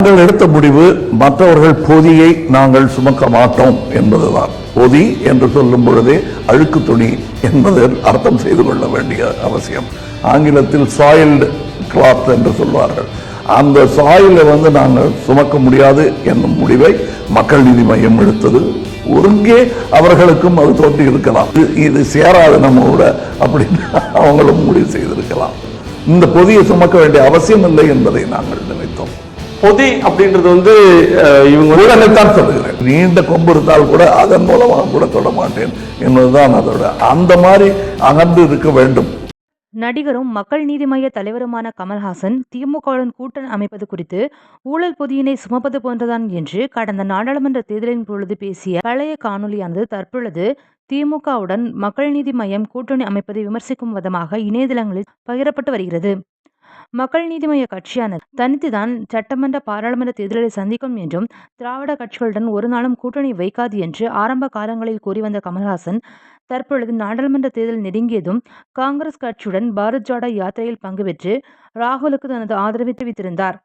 நாங்கள் எடுத்த முடிவு மற்றவர்கள் பொதியை நாங்கள் சுமக்க மாட்டோம் என்பதுதான். பொதி என்று சொல்லும் பொழுதே அழுக்கு துணி என்பதில் அர்த்தம் செய்து கொள்ள வேண்டிய அவசியம். ஆங்கிலத்தில் சாயில்டு கிளாத் என்று சொல்வார்கள். அந்த சாயிலை நாங்கள் சுமக்க முடியாது என்னும் முடிவை மக்கள் நீதி மையம் எடுத்தது. ஒருங்கே அவர்களுக்கும் அது தோன்றி இருக்கலாம், இது சேராது நம்மோட அப்படின்னு அவங்களும் முடிவு செய்திருக்கலாம். இந்த பொதியை சுமக்க வேண்டிய அவசியம் இல்லை என்பதை நாங்கள் நினைத்தோம். பொதி அப்படின்றது இவங்கத்தான் சொல்லுகிறேன். நீண்ட கொம்பு இருந்தால் கூட அதன் மூலமாக கூட தொட மாட்டேன் என்பதுதான் அதோட. அந்த மாதிரி அகன்று இருக்க வேண்டும். நடிகரும் மக்கள் நீதி மய்ய தலைவருமான கமல்ஹாசன் திமுகவுடன் கூட்டணி அமைப்பது குறித்து ஊழல் பொதியினை சுமப்பது போன்றதான் என்று கடந்த நாடாளுமன்ற தேர்தலின் பொழுது பேசிய பழைய காணொலியானது தற்பொழுது திமுகவுடன் மக்கள் நீதி மய்யம் கூட்டணி அமைப்பதை விமர்சிக்கும் விதமாக இணையதளங்களில் பகிரப்பட்டு வருகிறது. மக்கள் நீதி மய்ய கட்சியானது தனித்துதான் சட்டமன்ற பாராளுமன்ற தேர்தலை சந்திக்கும் என்றும் திராவிட கட்சிகளுடன் ஒரு நாளும் கூட்டணி வைக்காது என்று ஆரம்ப காலங்களில் கூறி வந்த கமல்ஹாசன் தற்பொழுது நாடாளுமன்ற தேர்தல் நெருங்கியதும் காங்கிரஸ் கட்சியுடன் பாரத் ஜோடோ யாத்திரையில் பங்கு பெற்று ராகுலுக்கு தனது ஆதரவை தெரிவித்திருந்தார்.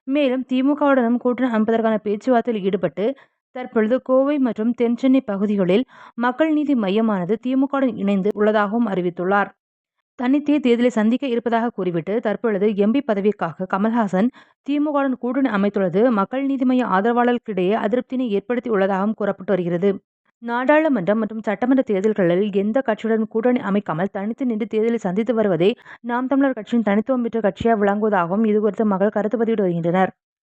மேலும் திமுகவுடனும் கூட்டணி அமைப்பதற்கான பேச்சுவார்த்தையில் ஈடுபட்டு தற்பொழுது கோவை மற்றும் தென்சென்னை பகுதிகளில் மக்கள் நீதி மையமானது திமுகவுடன் இணைந்து உள்ளதாகவும் அறிவித்துள்ளார். தனித்தே தேர்தலை சந்திக்க இருப்பதாக கூறிவிட்டு தற்பொழுது எம்பி பதவிக்காக கமல்ஹாசன் திமுகவுடன் கூட்டணி அமைத்துள்ளது மக்கள் நீதி மய்ய ஆதரவாளர்களிடையே அதிருப்தியினை ஏற்படுத்தி உள்ளதாகவும் கூறப்பட்டு வருகிறது. நாடாளுமன்றம் மற்றும் சட்டமன்ற தேர்தல்களில் எந்த கட்சியுடன் கூட்டணி அமைக்காமல் தனித்து நின்று தேர்தலை சந்தித்து வருவதை நாம் தமிழர் கட்சியின் தனித்துவம் பெற்ற கட்சியாக விளங்குவதாகவும் இதுகுறித்து மக்கள் கருத்து பதிவிட்டு வருகின்றனர்.